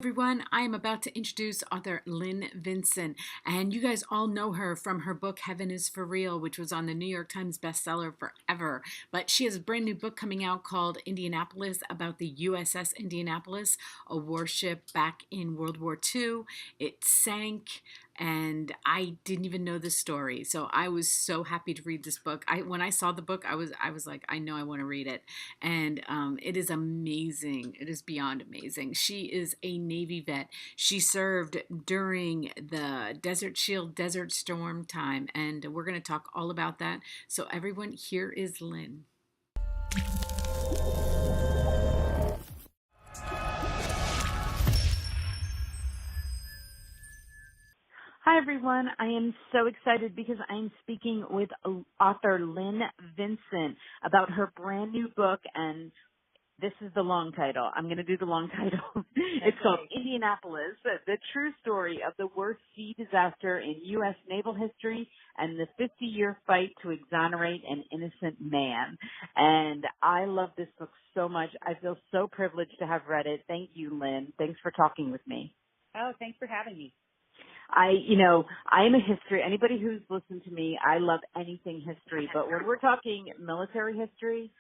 Everyone, I am about to introduce author Lynn Vincent, and you guys all know her from her book Heaven is for Real, which was on the New York Times bestseller forever. But she has a brand new book coming out called Indianapolis, about the USS Indianapolis, a warship back in World War II. It sank, and I didn't even know the story, so I was so happy to read this book. When I saw the book, I was like, I know I want to read it, and it is amazing. It is beyond amazing. She is a Navy vet. She served during the Desert Shield, Desert Storm time, and we're going to talk all about that. So, everyone, here is Lynn. Hi, everyone. I am so excited because I am speaking with author Lynn Vincent about her brand new book, and this is the long title. I'm going to do the long title. It's called Indianapolis, the true story of the worst sea disaster in U.S. naval history and the 50-year fight to exonerate an innocent man. And I love this book so much. I feel so privileged to have read it. Thank you, Lynn. Thanks for talking with me. Oh, thanks for having me. I am a history. Anybody who's listened to me, I love anything history. But when we're talking military history,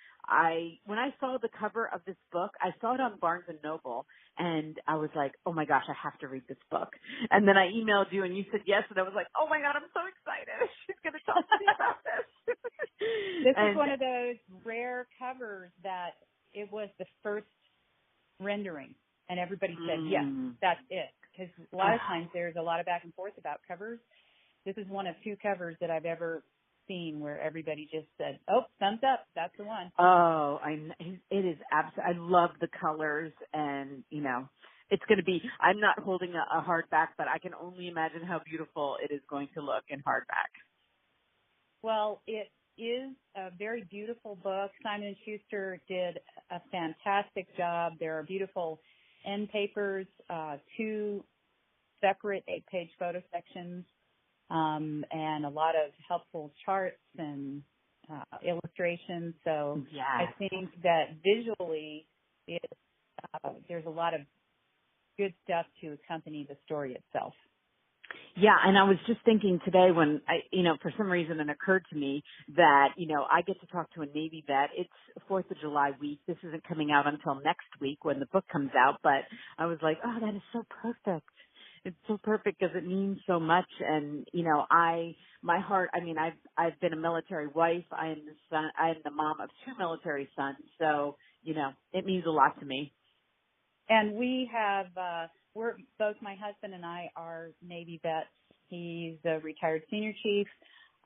when I saw the cover of this book, I saw it on Barnes and Noble, and I was like, oh my gosh, I have to read this book. And then I emailed you, and you said yes, and I was like, oh my God, I'm so excited. She's going to talk to me about this. This is one of those rare covers that it was the first rendering, and everybody said, yes, that's it. Because a lot of times there's a lot of back and forth about covers. This is one of two covers that I've ever seen where everybody just said, oh, thumbs up, that's the one. Oh, it is absolutely, I love the colors, and, it's going to be, I'm not holding a hardback, but I can only imagine how beautiful it is going to look in hardback. Well, it is a very beautiful book. Simon & Schuster did a fantastic job. There are beautiful end papers, two separate 8-page photo sections, and a lot of helpful charts and illustrations. So yes. I think that visually there's a lot of good stuff to accompany the story itself. Yeah, and I was just thinking today when for some reason it occurred to me that, I get to talk to a Navy vet. It's 4th of July week. This isn't coming out until next week when the book comes out, but I was like, oh, that is so perfect. It's so perfect because it means so much. And, my heart, I've been a military wife. I am the mom of 2 military sons. So, it means a lot to me. And we have, both my husband and I are Navy vets. He's a retired senior chief.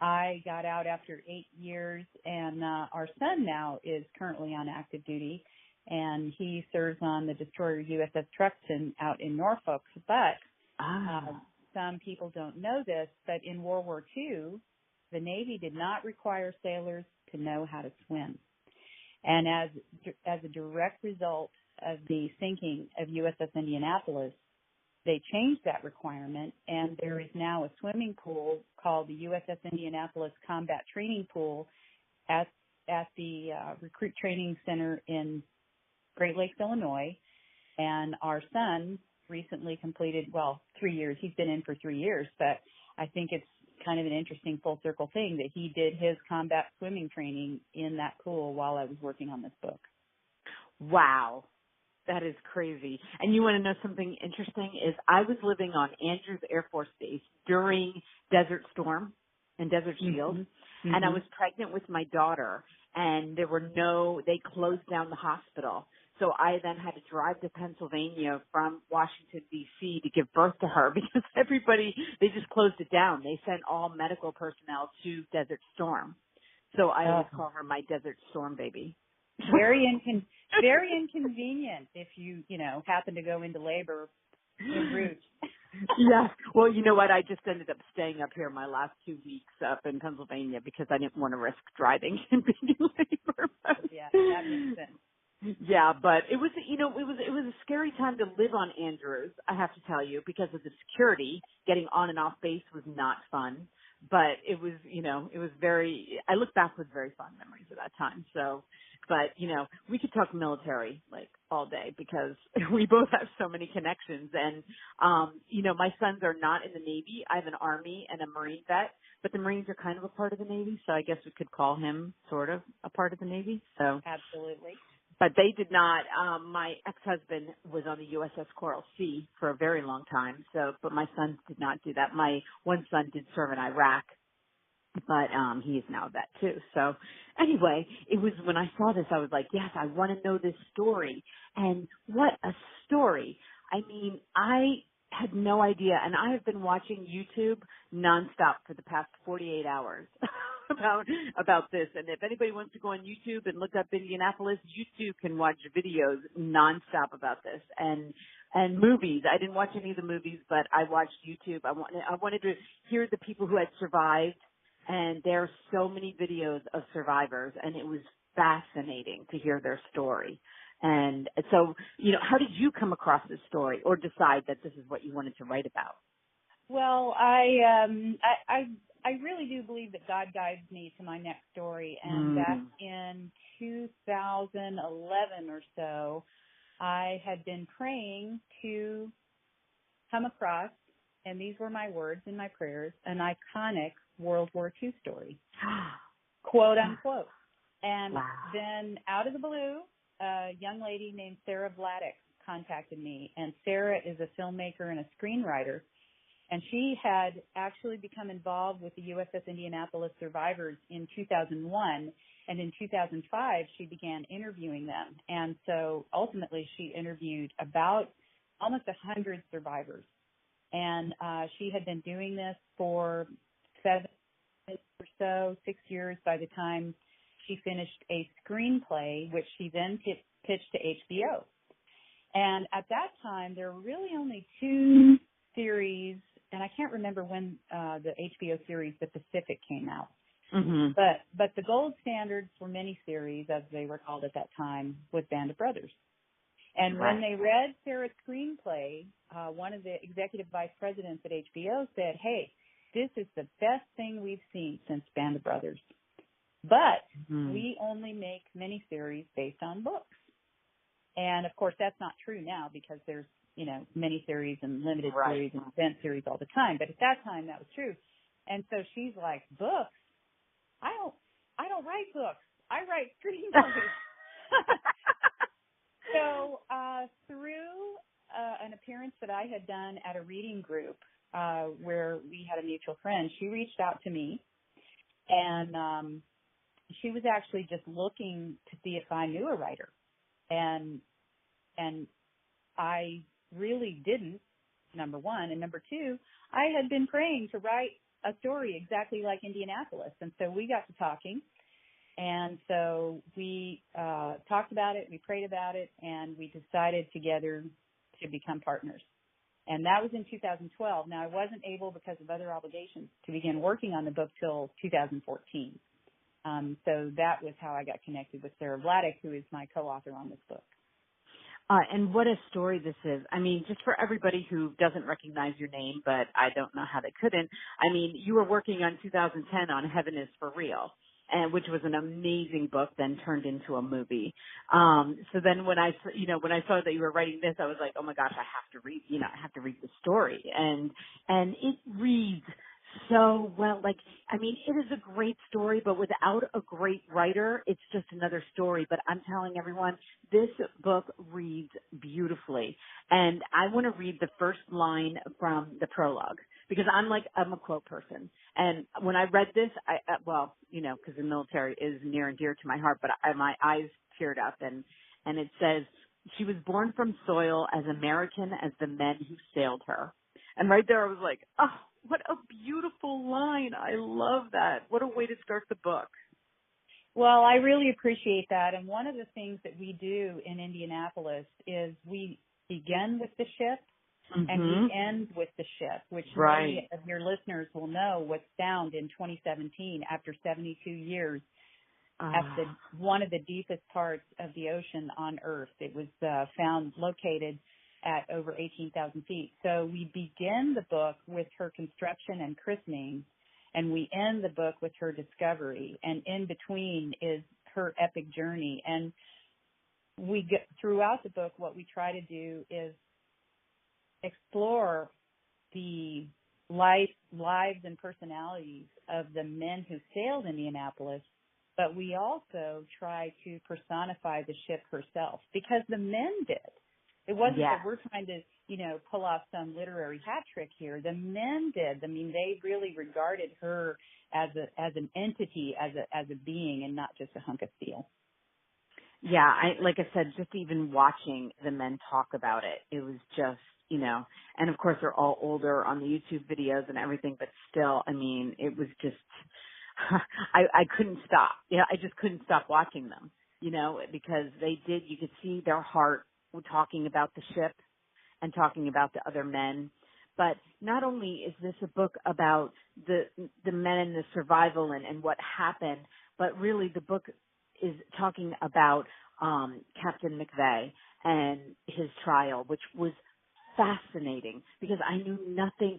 I got out after 8 years, and our son now is currently on active duty, and he serves on the destroyer USS Truxtun out in Norfolk. But some people don't know this, but in World War II, the Navy did not require sailors to know how to swim. And as a direct result of the sinking of USS Indianapolis, they changed that requirement, and there is now a swimming pool called the USS Indianapolis Combat Training Pool at the Recruit Training Center in Great Lakes, Illinois. And our son recently completed, 3 years. He's been in for 3 years, but I think it's kind of an interesting full circle thing that he did his combat swimming training in that pool while I was working on this book. Wow. That is crazy. And you want to know something interesting is I was living on Andrews Air Force Base during Desert Storm and Desert Shield, and I was pregnant with my daughter, and they closed down the hospital. So I then had to drive to Pennsylvania from Washington, D.C. to give birth to her because they just closed it down. They sent all medical personnel to Desert Storm. So I always call her my Desert Storm baby. Very inconvenient if you happen to go into labor en route. Yeah. Well, you know what? I just ended up staying up here my last 2 weeks up in Pennsylvania because I didn't want to risk driving and being in labor. Yeah, that makes sense. Yeah, but it was, it was a scary time to live on Andrews, I have to tell you, because of the security. Getting on and off base was not fun. But it was, I look back with very fond memories of that time. So But, we could talk military like all day because we both have so many connections. And, my sons are not in the Navy. I have an Army and a Marine vet, but the Marines are kind of a part of the Navy. So I guess we could call him sort of a part of the Navy. So Absolutely. but they did not. My ex-husband was on the USS Coral Sea for a very long time. So, but my sons did not do that. My one son did serve in Iraq, but he is now a vet too. So anyway, it was when I saw this, I was like, yes, I want to know this story. And what a story. I mean, I had no idea, and I have been watching YouTube nonstop for the past 48 hours about this. And if anybody wants to go on YouTube and look up Indianapolis, you too can watch videos nonstop about this. And movies. I didn't watch any of the movies, but I watched YouTube. I wanted to hear the people who had survived, and there are so many videos of survivors, and it was fascinating to hear their story. And so, how did you come across this story or decide that this is what you wanted to write about? Well, I really do believe that God guides me to my next story. And back in 2011 or so, I had been praying to come across, and these were my words in my prayers, an iconic World War II story, quote unquote. And then out of the blue, a young lady named Sarah Vladek contacted me, and Sarah is a filmmaker and a screenwriter, and she had actually become involved with the USS Indianapolis survivors in 2001, and in 2005 she began interviewing them, and so ultimately she interviewed about almost 100 survivors, and she had been doing this for 7 or so, 6 years by the time she finished a screenplay, which she then pitched to HBO. And at that time, there were really only 2 series, and I can't remember when the HBO series The Pacific came out. Mm-hmm. But the gold standard for miniseries, as they were called at that time, was Band of Brothers. And when they read Sarah's screenplay, one of the executive vice presidents at HBO said, "Hey, this is the best thing we've seen since Band of Brothers. But we only make miniseries based on books." And, of course, that's not true now because there's, miniseries and limited series and event series all the time. But at that time, that was true. And so she's like, "Books? I don't write books. I write screenplays." So through an appearance that I had done at a reading group where we had a mutual friend, she reached out to me, and she was actually just looking to see if I knew a writer. And I really didn't, number one. And number two, I had been praying to write a story exactly like Indianapolis. And so we got to talking. And so we talked about it, we prayed about it, and we decided together to become partners. And that was in 2012. Now, I wasn't able, because of other obligations, to begin working on the book till 2014. So that was how I got connected with Sarah Vladek, who is my co-author on this book. And what a story this is. I mean, just for everybody who doesn't recognize your name, but I don't know how they couldn't. I mean, you were working on 2010 on Heaven is for Real, and which was an amazing book, then turned into a movie. So then when I saw that you were writing this, I was like, oh my gosh, I have to read the story. And it reads so well. Like, I mean, it is a great story, but without a great writer, it's just another story. But I'm telling everyone, this book reads beautifully. And I want to read the first line from the prologue, because I'm a quote person. And when I read this, because the military is near and dear to my heart, but my eyes teared up, and it says, "She was born from soil as American as the men who sailed her." And right there I was like, oh, what a beautiful line. I love that. What a way to start the book. Well, I really appreciate that. And one of the things that we do in Indianapolis is we begin with the ship and we end with the ship, which many of your listeners will know was found in 2017 after 72 years at one of the deepest parts of the ocean on Earth. It was found located at over 18,000 feet. So we begin the book with her construction and christening, and we end the book with her discovery. And in between is her epic journey. And we get throughout the book, what we try to do is explore the lives and personalities of the men who sailed Indianapolis, but we also try to personify the ship herself, because the men did. It wasn't that we're trying to, pull off some literary hat trick here. The men did. I mean, they really regarded her as an entity, as a being, and not just a hunk of steel. Yeah, like I said, just even watching the men talk about it, it was just, and of course they're all older on the YouTube videos and everything, but still, I mean, it was just, I couldn't stop. I just couldn't stop watching them, because you could see their heart talking about the ship and talking about the other men. But not only is this a book about the men and the survival and what happened, but really the book is talking about Captain McVeigh and his trial, which was fascinating because I knew nothing.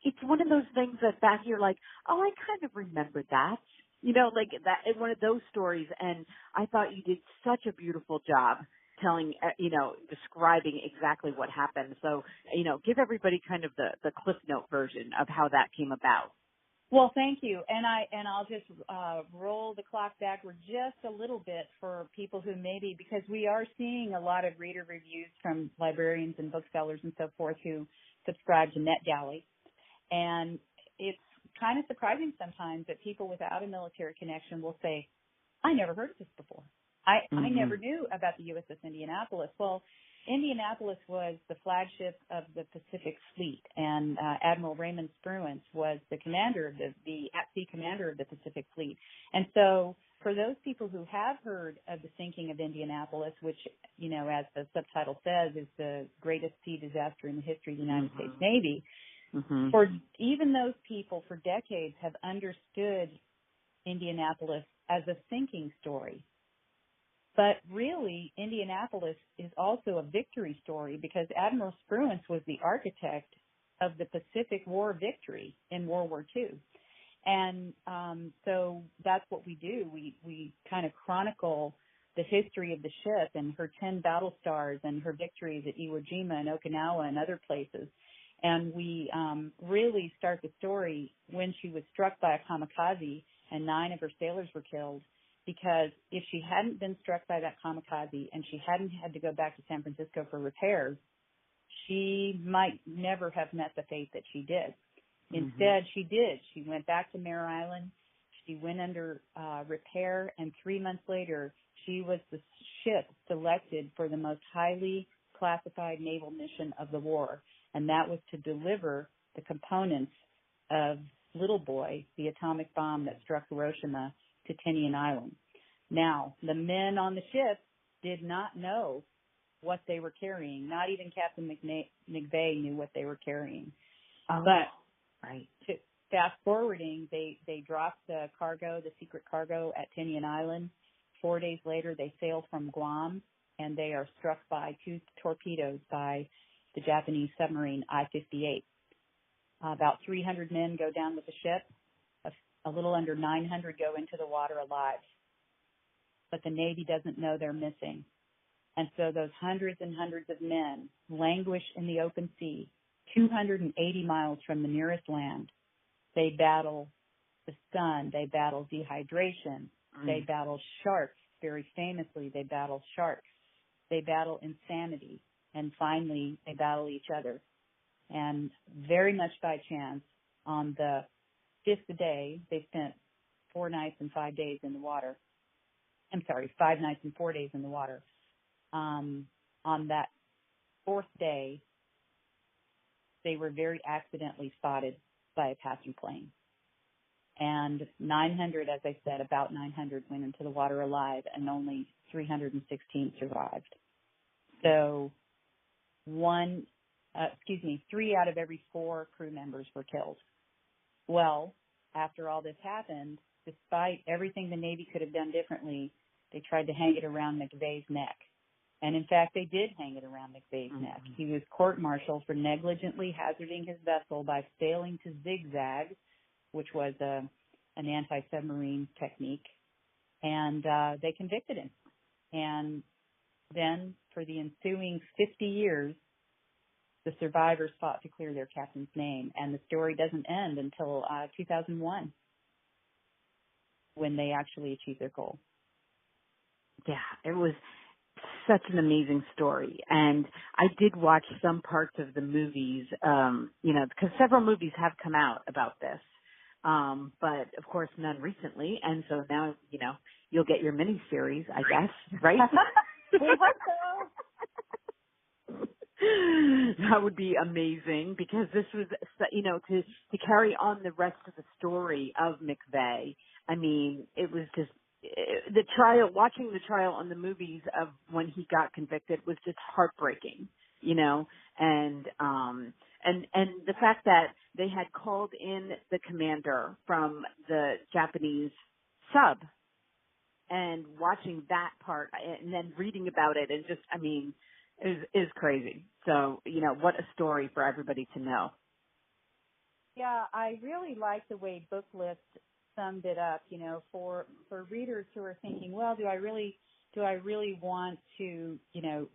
It's one of those things that back you're like, oh, I kind of remember that, like that, one of those stories. And I thought you did such a beautiful job telling, describing exactly what happened. So, give everybody kind of the Cliff Note version of how that came about. Well, thank you. And I'll just roll the clock backward just a little bit for people who maybe, because we are seeing a lot of reader reviews from librarians and booksellers and so forth who subscribe to NetGalley. And it's kind of surprising sometimes that people without a military connection will say, I never heard of this before. I never knew about the USS Indianapolis. Well, Indianapolis was the flagship of the Pacific Fleet, and Admiral Raymond Spruance was the commander of the at-sea commander of the Pacific Fleet. And so for those people who have heard of the sinking of Indianapolis, which, as the subtitle says, is the greatest sea disaster in the history of the United States Navy, for even those people for decades have understood Indianapolis as a sinking story. But really, Indianapolis is also a victory story because Admiral Spruance was the architect of the Pacific War victory in World War II. And so that's what we do. We kind of chronicle the history of the ship and her 10 battle stars and her victories at Iwo Jima and Okinawa and other places. And we really start the story when she was struck by a kamikaze and 9 of her sailors were killed. Because if she hadn't been struck by that kamikaze and she hadn't had to go back to San Francisco for repairs, she might never have met the fate that she did. Instead, she did. She went back to Mare Island. She went under repair, and 3 months later, she was the ship selected for the most highly classified naval mission of the war, and that was to deliver the components of Little Boy, the atomic bomb that struck Hiroshima, to Tinian Island. Now, the men on the ship did not know what they were carrying. Not even Captain McVeigh knew what they were carrying. But to fast forwarding, they dropped the cargo, the secret cargo at Tinian Island. 4 days later, they sail from Guam, and they are struck by 2 torpedoes by the Japanese submarine I-58. About 300 men go down with the ship. A little under 900 go into the water alive. But the Navy doesn't know they're missing. And so those hundreds and hundreds of men languish in the open sea, 280 miles from the nearest land. They battle the sun. They battle dehydration. They battle sharks. Very famously, they battle sharks. They battle insanity. And finally, they battle each other. And very much by chance, on the 5th day, they spent 4 nights and 5 days in the water. I'm sorry, 5 nights and 4 days in the water. On that 4th day, they were very accidentally spotted by a passing plane. And 900, as I said, about 900 went into the water alive, and only 316 survived. So 3 out of every 4 crew members were killed. Well, after all this happened, despite everything the Navy could have done differently, they tried to hang it around McVeigh's neck. And in fact, they did hang it around McVeigh's neck. He was court-martialed for negligently hazarding his vessel by failing to zigzag, which was an anti-submarine technique. and they convicted him. And then for the ensuing 50 years, the survivors fought to clear their captain's name, and the story doesn't end until 2001 when they actually achieved their goal. Yeah, it was such an amazing story. And I did watch some parts of the movies, because several movies have come out about this. But of course none recently. And so now, you'll get your mini series, I guess, right? We hope so. That would be amazing, because this was, to carry on the rest of the story of McVeigh. I mean, it was just, the trial, watching the trial on the movies of when he got convicted was just heartbreaking, and the fact that they had called in the commander from the Japanese sub, and watching that part and then reading about it and just, is crazy. So, what a story for everybody to know. Yeah, I really like the way Booklist summed it up, for readers who are thinking, well, do I really want to,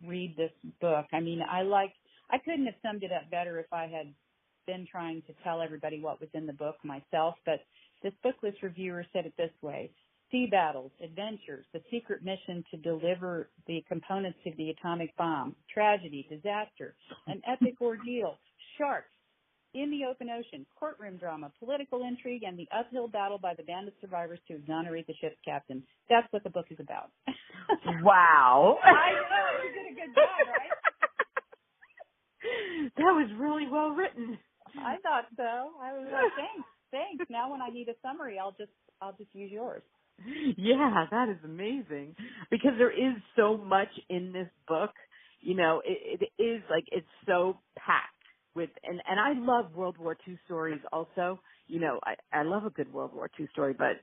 read this book? I mean, I couldn't have summed it up better if I had been trying to tell everybody what was in the book myself, but this Booklist reviewer said it this way: sea battles, adventures, the secret mission to deliver the components of the atomic bomb, tragedy, disaster, an epic ordeal, sharks in the open ocean, courtroom drama, political intrigue, and the uphill battle by the band of survivors to exonerate the ship's captain. That's what the book is about. Wow. I know, you did a good job, right? That was really well written. I thought so. I was like, thanks. Now when I need a summary, I'll just use yours. Yeah, that is amazing, because there is so much in this book. It is like, it's so packed with, and I love World War II stories also. I love a good World War II story, but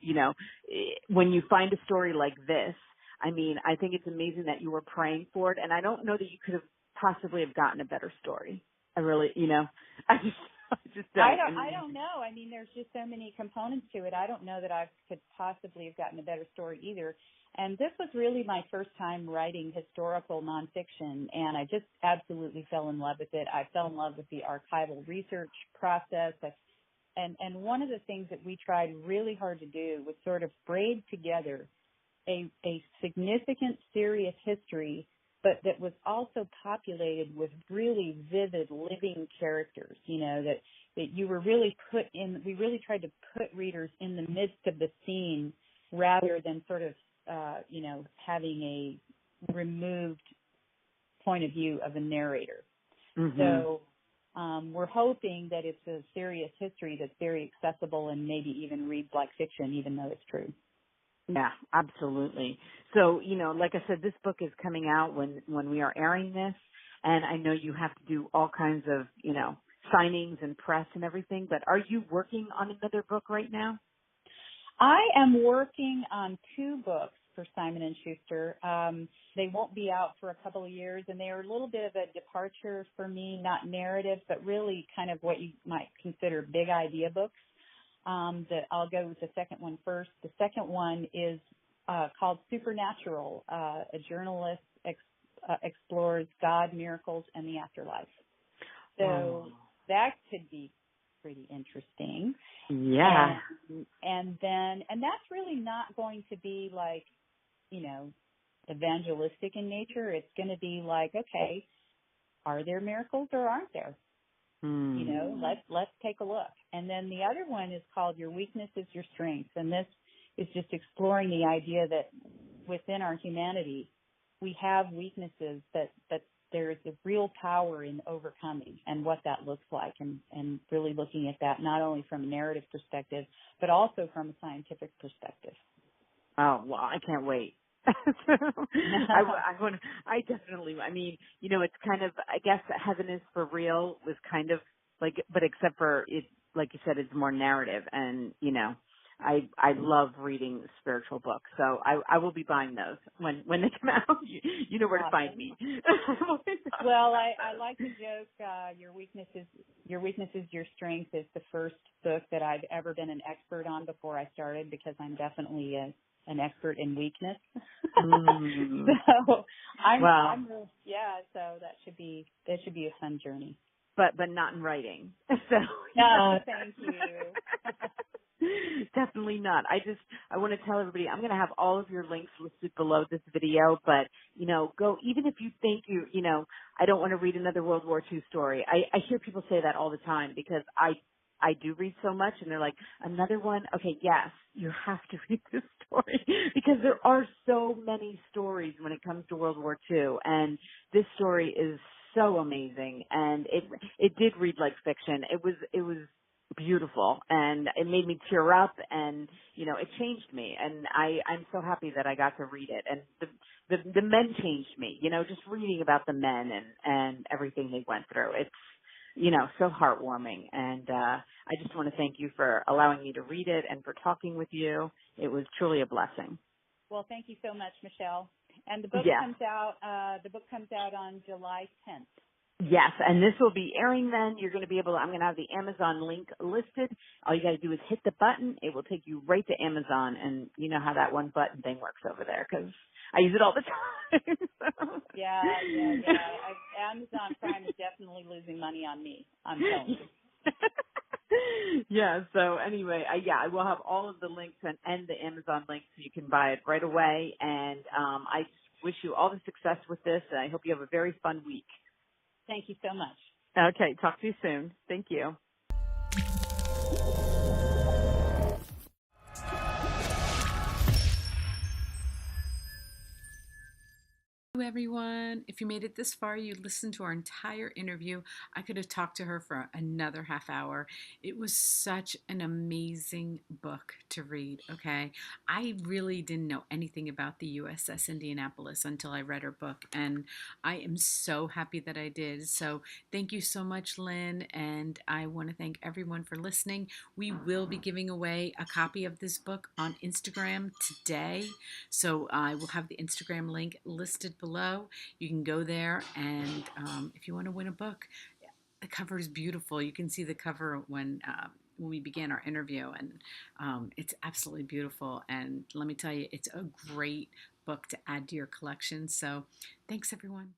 when you find a story like this, I think it's amazing that you were praying for it, and I don't know that you could have possibly have gotten a better story. I really, I just don't. I don't know. I mean, there's just so many components to it. I don't know that I could possibly have gotten a better story either. And this was really my first time writing historical nonfiction, and I just absolutely fell in love with it. I fell in love with the archival research process. And one of the things that we tried really hard to do was sort of braid together a significant, serious history, but that was also populated with really vivid, living characters, that you were really we really tried to put readers in the midst of the scene rather than sort of, having a removed point of view of a narrator. Mm-hmm. So we're hoping that it's a serious history that's very accessible and maybe even reads like fiction, even though it's true. Yeah, absolutely. So, like I said, this book is coming out when we are airing this, and I know you have to do all kinds of, signings and press and everything, but are you working on another book right now? I am working on 2 books for Simon & Schuster. They won't be out for a couple of years, and they are a little bit of a departure for me, not narrative, but really kind of what you might consider big idea books. That I'll go with the second one first. The second one is called Supernatural. A journalist explores God, miracles, and the afterlife. So that could be pretty interesting. Yeah. And that's really not going to be like, evangelistic in nature. It's going to be like, okay, are there miracles or aren't there? Let's take a look. And then the other one is called Your Weakness is Your Strength. And this is just exploring the idea that within our humanity, we have weaknesses that there is a real power in overcoming and what that looks like, and really looking at that not only from a narrative perspective, but also from a scientific perspective. Oh, well, I can't wait. I definitely, it's kind of, I guess Heaven is for Real was kind of like, but except for it, like you said, it's more narrative, and, I love reading spiritual books, so I will be buying those when they come out. You know where to find me. Well, I like the joke, Your Weakness is Your Strength is the first book that I've ever been an expert on before I started, because I'm definitely an expert in weakness. Mm. So Well, I'm really, yeah. So that should be a fun journey. but not in writing. So No, thank you. definitely not. I want to tell everybody I'm going to have all of your links listed below this video, but go, even if you think I don't want to read another World War II story. I hear people say that all the time because I do read so much and they're like, another one? Okay, yes, you have to read this story because there are so many stories when it comes to World War II, and this story is so amazing, and it did read like fiction. It was beautiful, and it made me tear up, and it changed me, and I'm so happy that I got to read it. And the men changed me, just reading about the men and everything they went through. It's so heartwarming, and I just want to thank you for allowing me to read it and for talking with you. It was truly a blessing. Well, thank you so much, Michelle. And the book Yeah. comes out. The book comes out on July 10th. Yes, and this will be airing then. You're going to be able to, I'm going to have the Amazon link listed. All you got to do is hit the button. It will take you right to Amazon, and you know how that one button thing works over there because I use it all the time. So. Yeah. Amazon Prime is definitely losing money on me. I'm telling you. Yeah, so anyway, I will have all of the links and the Amazon link so you can buy it right away. And I wish you all the success with this, and I hope you have a very fun week. Thank you so much. Okay, talk to you soon. Thank you. Hello everyone. If you made it this far, you listened to our entire interview. I could have talked to her for another half hour. It was such an amazing book to read, okay? I really didn't know anything about the USS Indianapolis until I read her book, and I am so happy that I did. So thank you so much, Lynn, and I want to thank everyone for listening. We will be giving away a copy of this book on Instagram today. So I will have the Instagram link listed below. You can go there, and if you want to win a book, the cover is beautiful. You can see the cover when we began our interview, and it's absolutely beautiful. And let me tell you, it's a great book to add to your collection. So thanks, everyone.